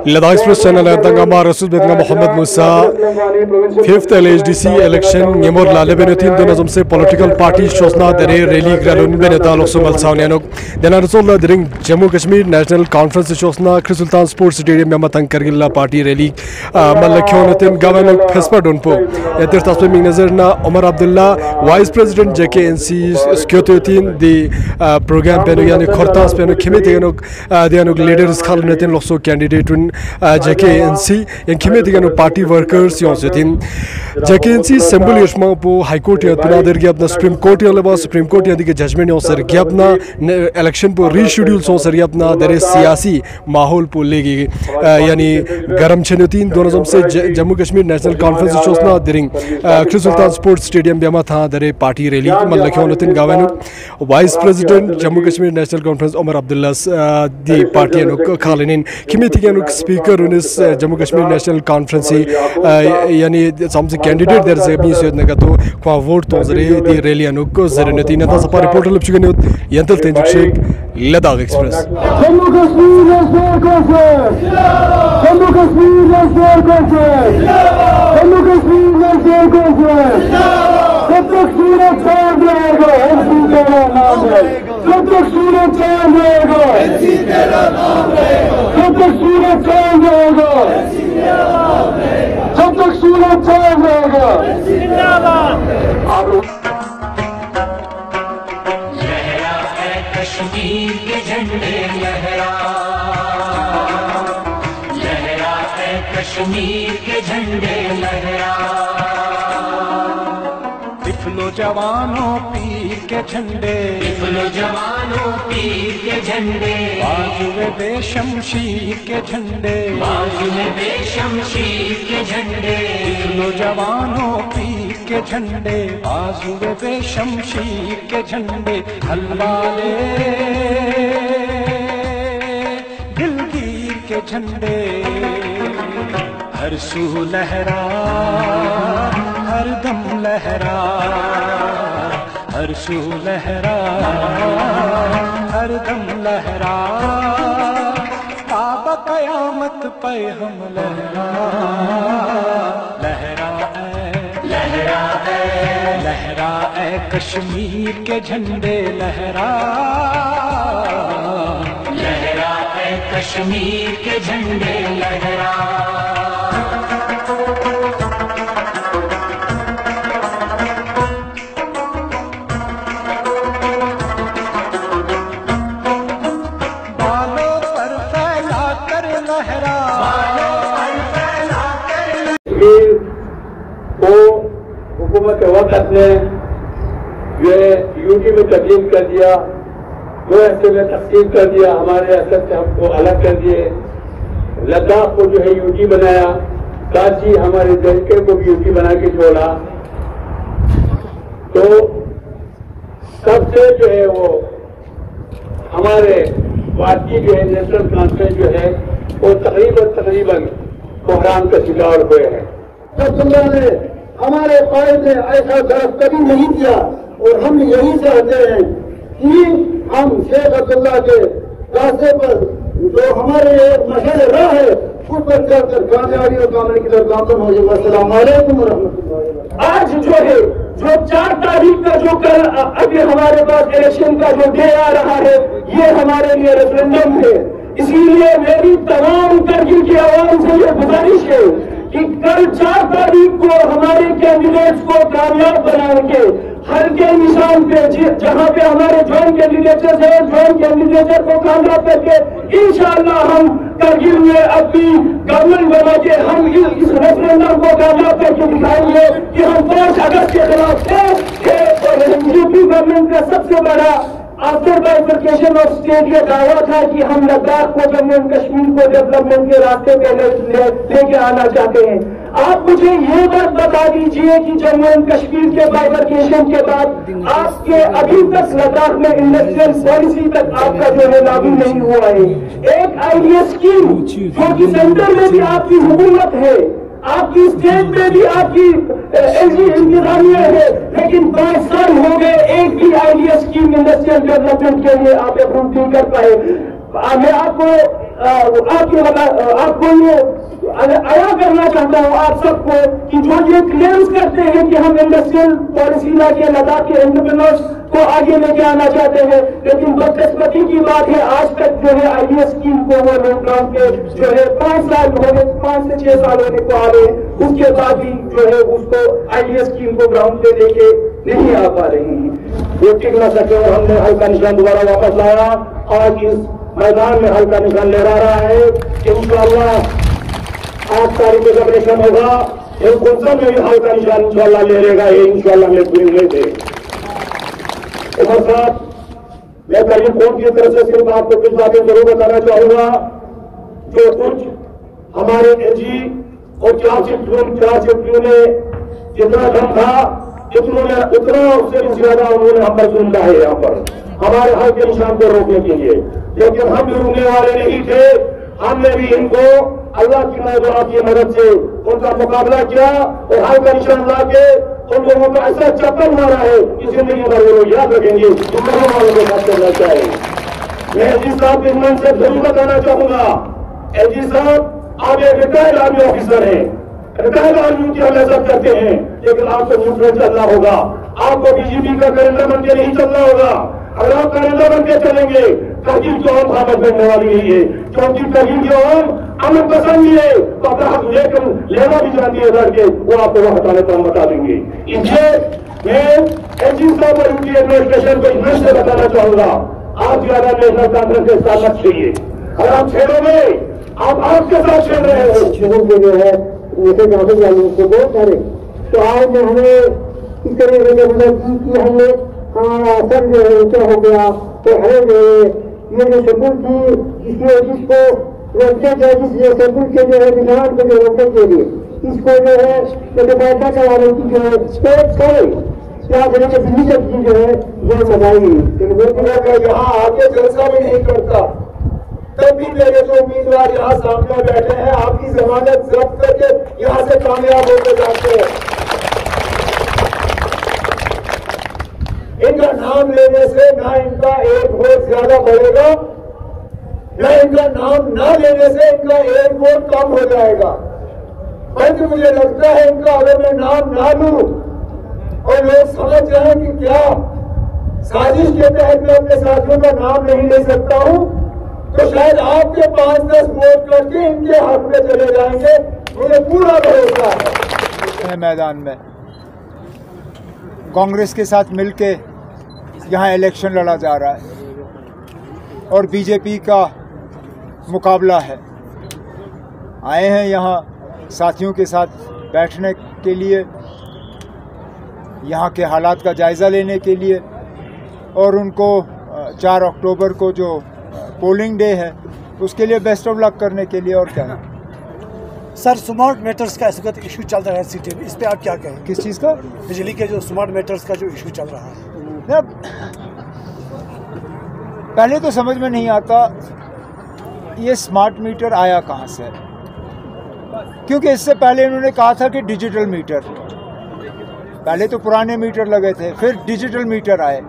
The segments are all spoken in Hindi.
लद्दाख एक्सप्रेस चैनल तंगामा रसूल बेदगा मोहम्मद मूसा 5th LHDC इलेक्शन निमोर लाले बेनोथिन दोनों से पॉलिटिकल पार्टी शोसना दरे रैली ग्रालुन बेनता लोकसभा सावनेनो देना रसूल दरिंग जम्मू कश्मीर नेशनल कॉन्फ्रेंस शोसना ख्री सुल्तान स्पोर्ट्स स्टेडियम में मतंग करगिल्ला पार्टी रैली मल्लख्योनतिन गवर्नर फेस्पर डोनपो यतिर तस्वीर में नजर ना Omar Abdullah vice president JKNC स्क्योतिन दी प्रोग्राम पेनो यानी खरतास पेनो खिमे देनो देनो लीडर्स खालनेतिन लोकसो candidate JKNC yang kimi digano party workers yon setin JKNC symbol yashma po high court ya tuna der gyapna supreme court ya leba supreme court ya dige judgment yon sar gyapna election po reschedule so sar gyapna der siyasi माहौल po legi yani garam chenotin dono jam se Jammu Kashmir National Conference chosna dering Khri Sultan sports stadium बेमा था दरे पार्टी रैली मल्लख्योनतिन गावेनु vice president Jammu Kashmir national conference Omar Abdullah दी पार्टी नु खालिन किमिति नु स्पीकर उनिस जम्मू कश्मीर नेशनल कॉन्फ्रेंस यानी समसे कैंडिडेट देर से भी सोदने का तो क्वा वोट तो जरे दी रैली नु को जरे नती नता सपा रिपोर्टर लपचुगने यंतल तेंजुक Sheikh Ladakh express Jammu Kashmir national conference Jammu Kashmir national conference Jammu Kashmir national conference जब तक सूरज चांद रहेगा एनसी तेरा नाम है जब तक सूरज चांद रहेगा एनसी तेरा नाम रहेगा जब तक सूरज चांद रहेगा एनसी तेरा नाम रहेगा जब तक सूरज चांद रहेगा एनसी तेरा नाम लहरा है कश्मीर के झंडे लहरा है कश्मीर के झंडे लहरा लो जवानों पीर के झंडे लो जवानों पीर के झंडे बाजुए बेशमशीर के झंडे बाजुए बेशमशीर के झंडे लो जवानों पीर के झंडे बाजुए बेशमशीर के झंडे हलवाले दिलगीर के झंडे हर सू लहरा हर दम लहरा हर सू लहरा हर दम लहरा काबा कयामत पे हम लहरा लहरा ए कश्मीर के झंडे लहरा है कश्मीर के झंडे लहरा को हुकूमत वक्त ने जो है यूटी में तब्दील कर दिया 2 हफ्ते में तब्दील कर दिया हमारे असर से हमको अलग कर दिए लद्दाख को जो है यूटी बनाया काशी हमारे जलके को भी यूटी बना के छोड़ा तो सबसे जो है वो हमारे पार्टी जो है नेशनल कॉन्फ्रेंस जो है वो तकरीबन कोहरान का शिकार हुए हैं अब्दुल्ला ने हमारे कायद ने ऐसा तरफ कभी नहीं किया और हम यही चाहते हैं कि हम शेख अब्दुल्ला के रास्ते पर जो हमारे मशहूर राह है उस पर चलकर कामयाबी और कामयाबी की तरफ गामजन हो जाए। अस्सलाम वालेकुम रहमतुल्लाह। आज जो है जो 4 तारीख का जो कल अभी हमारे पास इलेक्शन का जो डे आ रहा है ये हमारे लिए रेफरेंडम है इसीलिए मेरी तमाम करगिल की आवाम से ये गुजारिश है कि कल 4 तारीख को हमारे कैंडिडेट्स को कामयाब बनाएंगे हर के निशान पे जहां पे हमारे ज्वाइंट कैंडिडेट्स है ज्वाइंट कैंडिडेट को कामयाब करके इंशाअल्लाह हम करगिल में अपनी गवर्नमेंट बना के हम इस रेफरेंडम को कामयाब करके दिखाएंगे कि हम 5 अगस्त के खिलाफ थे और यूपी गवर्नमेंट का सबसे बड़ा आफ्टर बाइफर्केशन ऑफ स्टेट ये दावा था कि हम लद्दाख को जम्मू एंड कश्मीर को डेवलपमेंट के रास्ते पे लेके आना चाहते हैं। आप मुझे ये बात बता दीजिए कि जम्मू एंड कश्मीर के बाइफर्केशन के बाद आपके अभी तक लद्दाख में इंडस्ट्रियल पॉलिसी तक आपका जो है लागू नहीं हुआ है। एक आइडिया स्कीम जो कि सेंटर में भी आपकी हुकूमत है आपकी स्टेट में भी आपकी ऐसी इंतजामिया है लेकिन 5 साल हो गए एक भी आइडिया स्कीम इंडस्ट्रियल डेवलपमेंट के लिए आप अप्रूव नहीं कर पाए। मैं आपको आपको ये आया करना चाहता हूँ आप सबको कि जो ये क्लेम्स करते हैं कि हम इंडस्ट्रियल पॉलिसी लाके लद्दाख के एंटरप्रेन्योर्स को आगे लेके आना चाहते हैं, लेकिन बदकिस्मती की बात है आज तक जो है आईडीएस स्कीम को वो लॉकडाउन के जो है 5 साल होने 5 से 6 साल होने को आ रहे हैं, उसके बाद भी जो है उसको आईडीएस स्कीम को ग्राउंड पे लेके नहीं आ पा रहे हैं। वो टिक न सके और हमने हल्का निशान दोबारा वापस लाया। आज इस मैदान में हल्का निशान ले रहा है। इंशाअल्लाह 8 तारीख को जब इलेक्शन होगा गुलशन में भी हल्का निशान इंशाअल्लाह ले लेगा। ये इंशाअल्लाह में पूरी हुए थे। उमर साहब, मैं करीम कोर्ट की तरफ से सिर्फ आपको कुछ बातें जरूर बताना चाहूंगा। जो कुछ हमारे एजी और चार्जशीट ने जितना दम था उतना उससे भी ज्यादा उन्होंने हम पर सुनना है यहाँ पर हमारे हक के निशान को रोकने के लिए, लेकिन हम भी रुकने वाले नहीं थे। हमने भी इनको अल्लाह की मदद की मदद से उनका मुकाबला किया और हक का निशान ला के उन लोगों को ऐसा चप्पल मारा है कि जिंदगी भर वो लोग याद रखेंगे। वालों को बात करना चाहिए। मैं एजी साहब के मन से जरूर बताना चाहूंगा, एजी साहब आप एक रिटायर्ड आर्मी ऑफिसर हैं, रिटायर्ड आर्मी की हम इज्जत करते हैं, लेकिन आपको न्यूट्रल चलना होगा। आपको बीजेपी का कैलेंडर बन के नहीं चलना होगा। अगर आप कैलेंडर बन के चलेंगे तरकीब जो हम खामत करने वाली नहीं है, क्योंकि तरकीब जो हम अमन पसंद ही है तो अपना हक लेकर लेना भी चाहती है लड़के, वो आपको वह हटाने को हम बता देंगे। इसलिए मैं एजी साहब और उनकी एडमिनिस्ट्रेशन को इस से बताना चाहूंगा, आप ज्यादा नेशनल कांफ्रेंस के साथ मत छेड़िए। अगर आप छेड़ोगे आप आपके साथ छेड़ रहे हो। छेड़ों के जो है जैसे कांग्रेस वालों को बहुत सारे तो आज हमें इस तरह से मदद की कि हमने सर जो है ऊंचा हो गया तो हमें जो है ये जो सकूल थी जिसको रोकने के जिस सकूल के जो है निशान को जो रोकने के लिए इसको जो है पैसा चलाने की जो है क्या करें कि दिल्ली तक की जो है ये लगाई, लेकिन यहाँ आके जलसा भी नहीं करता। तब भी मेरे जो उम्मीदवार यहाँ सामने बैठे हैं आपकी जमानत जब्त करके यहाँ से कामयाब होकर जाते हैं। इनका नाम लेने से ना इनका एक वोट ज्यादा बढ़ेगा, ना इनका नाम ना लेने से इनका एक वोट कम हो जाएगा। बल्कि मुझे लगता है इनका अगर मैं नाम ना लूं और लोग समझ जाए कि क्या साजिश के तहत मैं अपने साथियों का नाम नहीं ले सकता हूं, तो शायद आपके 5-10 वोट करके इनके हक में चले जाएंगे। मुझे पूरा भरोसा है। मैदान में कांग्रेस के साथ मिलके यहाँ इलेक्शन लड़ा जा रहा है और बीजेपी का मुकाबला है। आए हैं यहाँ साथियों के साथ बैठने के लिए, यहाँ के हालात का जायज़ा लेने के लिए और उनको 4 अक्टूबर को जो पोलिंग डे है उसके लिए बेस्ट ऑफ लक करने के लिए। और क्या है सर, स्मार्ट मीटर्स का इस वक्त इशू चल रहा है सिटी में, इस पे आप क्या कहें? किस चीज़ का? बिजली के जो स्मार्ट मीटर्स का जो इशू चल रहा है। पहले तो समझ में नहीं आता ये स्मार्ट मीटर आया कहाँ से, क्योंकि इससे पहले इन्होंने कहा था कि डिजिटल मीटर, पहले तो पुराने मीटर लगे थे, फिर डिजिटल मीटर आए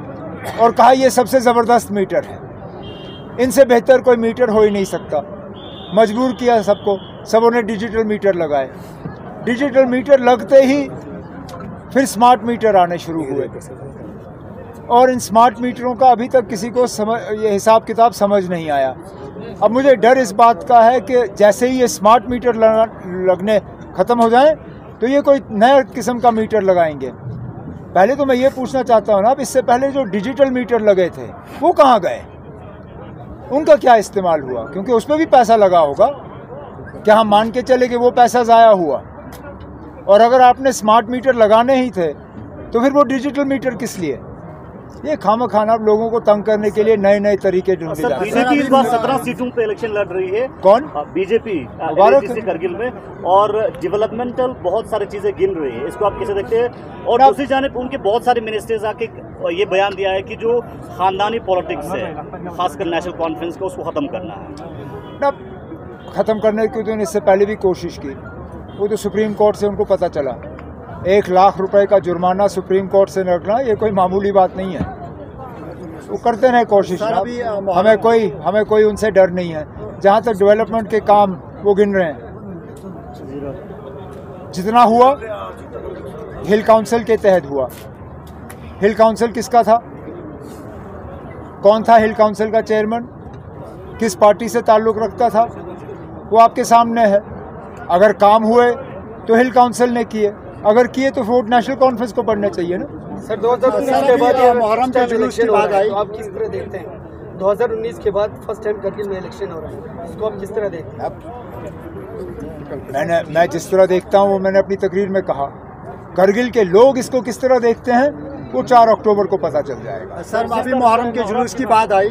और कहा ये सबसे ज़बरदस्त मीटर है, इनसे बेहतर कोई मीटर हो ही नहीं सकता। मजबूर किया सबको, सबों ने डिजिटल मीटर लगाए। डिजिटल मीटर लगते ही फिर स्मार्ट मीटर आने शुरू हुए और इन स्मार्ट मीटरों का अभी तक किसी को ये हिसाब किताब समझ नहीं आया। अब मुझे डर इस बात का है कि जैसे ही ये स्मार्ट मीटर लगने ख़त्म हो जाएं तो ये कोई नया किस्म का मीटर लगाएंगे। पहले तो मैं ये पूछना चाहता हूँ ना, अब इससे पहले जो डिजिटल मीटर लगे थे वो कहाँ गए, उनका क्या इस्तेमाल हुआ? क्योंकि उस पर भी पैसा लगा होगा। क्या हम मान के चले कि वो पैसा ज़ाया हुआ? और अगर आपने स्मार्ट मीटर लगाने ही थे तो फिर वो डिजिटल मीटर किस लिए? ये खाना लोगों को तंग करने के लिए नए नए तरीके ढूंढे जा रहे हैं। बीजेपी इस बार 17 सीटों पे इलेक्शन लड़ रही है। कौन? बीजेपी करगिल में, और डेवलपमेंटल बहुत सारी चीजें गिन रही है। इसको आप कैसे देखते हैं? और दूसरी जानिब उनके बहुत सारे मिनिस्टर्स आके ये बयान दिया है कि जो खानदानी पॉलिटिक्स है, खासकर नेशनल कॉन्फ्रेंस को, उसको खत्म करना है। खत्म करने की तो इससे पहले भी कोशिश की, वो तो सुप्रीम कोर्ट से उनको पता चला। 1 लाख रुपए का जुर्माना सुप्रीम कोर्ट से रखना ये कोई मामूली बात नहीं है। वो करते रहे कोशिश, हमें कोई उनसे डर नहीं है। जहाँ तक डेवलपमेंट के काम वो गिन रहे हैं, जितना हुआ हिल काउंसिल के तहत हुआ। हिल काउंसिल किसका था? कौन था हिल काउंसिल का चेयरमैन? किस पार्टी से ताल्लुक़ रखता था? वो आपके सामने है। अगर काम हुए तो हिल काउंसिल ने किए, अगर किए तो वोट नेशनल कॉन्फ्रेंस को पढ़ने चाहिए ना। सर 2019 के बाद मुहर्रम के जुलूस की बात आई, तो आप किस तरह देखते हैं? 2019 के बाद फर्स्ट टाइम करगिल में इलेक्शन हो रहा है, इसको आप किस तरह देखते हैं? मैं जिस तरह देखता हूँ वो मैंने अपनी तकरीर में कहा। करगिल के लोग इसको किस तरह देखते हैं वो 4 अक्टूबर को पता चल जाएगा। सर अभी मुहर्रम के जुलूस की बात आई,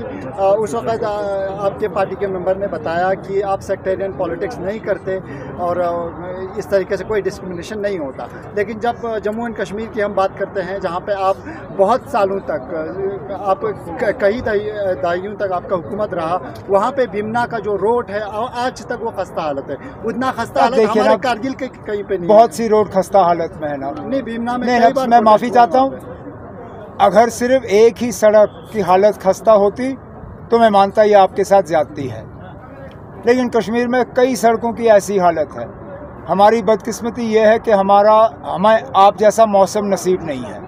उस वक्त आपके पार्टी के मेंबर ने बताया कि आप सेक्टेरियन पॉलिटिक्स नहीं करते और इस तरीके से कोई डिस्क्रिमिनेशन नहीं होता। लेकिन जब जम्मू एंड कश्मीर की हम बात करते हैं, जहाँ पे आप बहुत सालों तक, आप कई दहाइयों तक आपका हुकूमत रहा, वहाँ पे भीमना का जो रोड है आज तक वो खस्ता हालत है। उतना खस्ता हालत हमारे कारगिल के कहीं पे नहीं। बहुत सी रोड खस्ता हालत में है ना। नहीं, भीमना में मैं माफ़ी चाहता हूँ, अगर सिर्फ एक ही सड़क की हालत खस्ता होती तो मैं मानता ये आपके साथ ज्यादती है, लेकिन कश्मीर में कई सड़कों की ऐसी हालत है। हमारी बदकिस्मती ये है कि हमें आप जैसा मौसम नसीब नहीं है।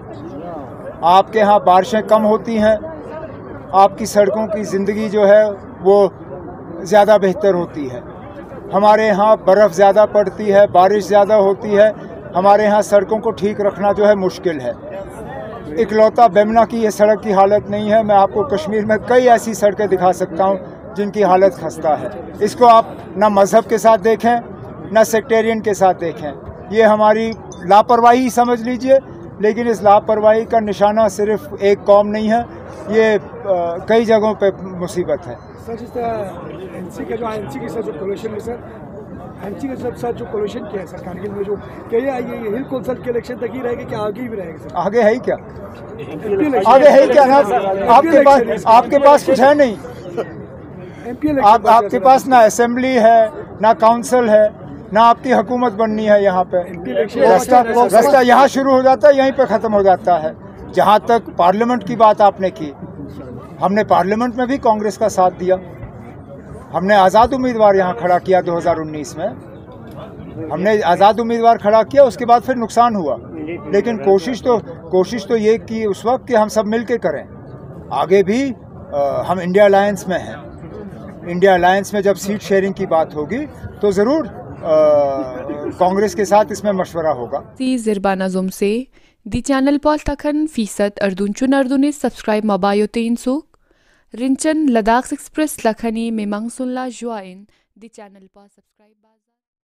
आपके यहाँ बारिशें कम होती हैं, आपकी सड़कों की ज़िंदगी जो है वो ज़्यादा बेहतर होती है। हमारे यहाँ बर्फ़ ज़्यादा पड़ती है, बारिश ज़्यादा होती है, हमारे यहाँ सड़कों को ठीक रखना जो है मुश्किल है। इकलौता बेमना की ये सड़क की हालत नहीं है। मैं आपको कश्मीर में कई ऐसी सड़कें दिखा सकता हूँ जिनकी हालत खस्ता है। इसको आप ना मज़हब के साथ देखें ना सेक्टेरियन के साथ देखें, ये हमारी लापरवाही समझ लीजिए, लेकिन इस लापरवाही का निशाना सिर्फ एक कौम नहीं है, ये कई जगहों पे मुसीबत है। सर जिस तरह एनसी के साथ जो कोलिशन है सर, एनसी के साथ जो कोलिशन किया है सर कारगिल में, जो क्या ये हिल कौंसिल के इलेक्शन तक ही रहेगा कि आगे भी रहेगा सर? आगे है ही क्या? आगे है ही क्या ना? आपके पास कुछ है नहीं। आपके पास ना असेंबली है, ना काउंसिल है, ना आपकी हुकूमत बननी है। यहाँ पे रास्ता यहाँ शुरू हो जाता है, यहीं पे ख़त्म हो जाता है। जहाँ तक पार्लियामेंट की बात आपने की, हमने पार्लियामेंट में भी कांग्रेस का साथ दिया। हमने आज़ाद उम्मीदवार यहाँ खड़ा किया 2019 में, हमने आज़ाद उम्मीदवार खड़ा किया, उसके बाद फिर नुकसान हुआ। लेकिन कोशिश तो ये की उस वक्त कि हम सब मिल के करें। आगे भी हम इंडिया अलायंस में हैं। इंडिया अलायंस में जब सीट शेयरिंग की बात होगी तो ज़रूर कांग्रेस के साथ इसमें मशवरा होगा। ज़िरबाना जुम से दी चैनल पॉल तखन फीसद अर्दुन अर्दुने सब्सक्राइब मबायो तेन सुक रिंचन लद्दाख एक्सप्रेस लखनी में मंगसुल्ला जुआइन दी चैनल पर सब्सक्राइब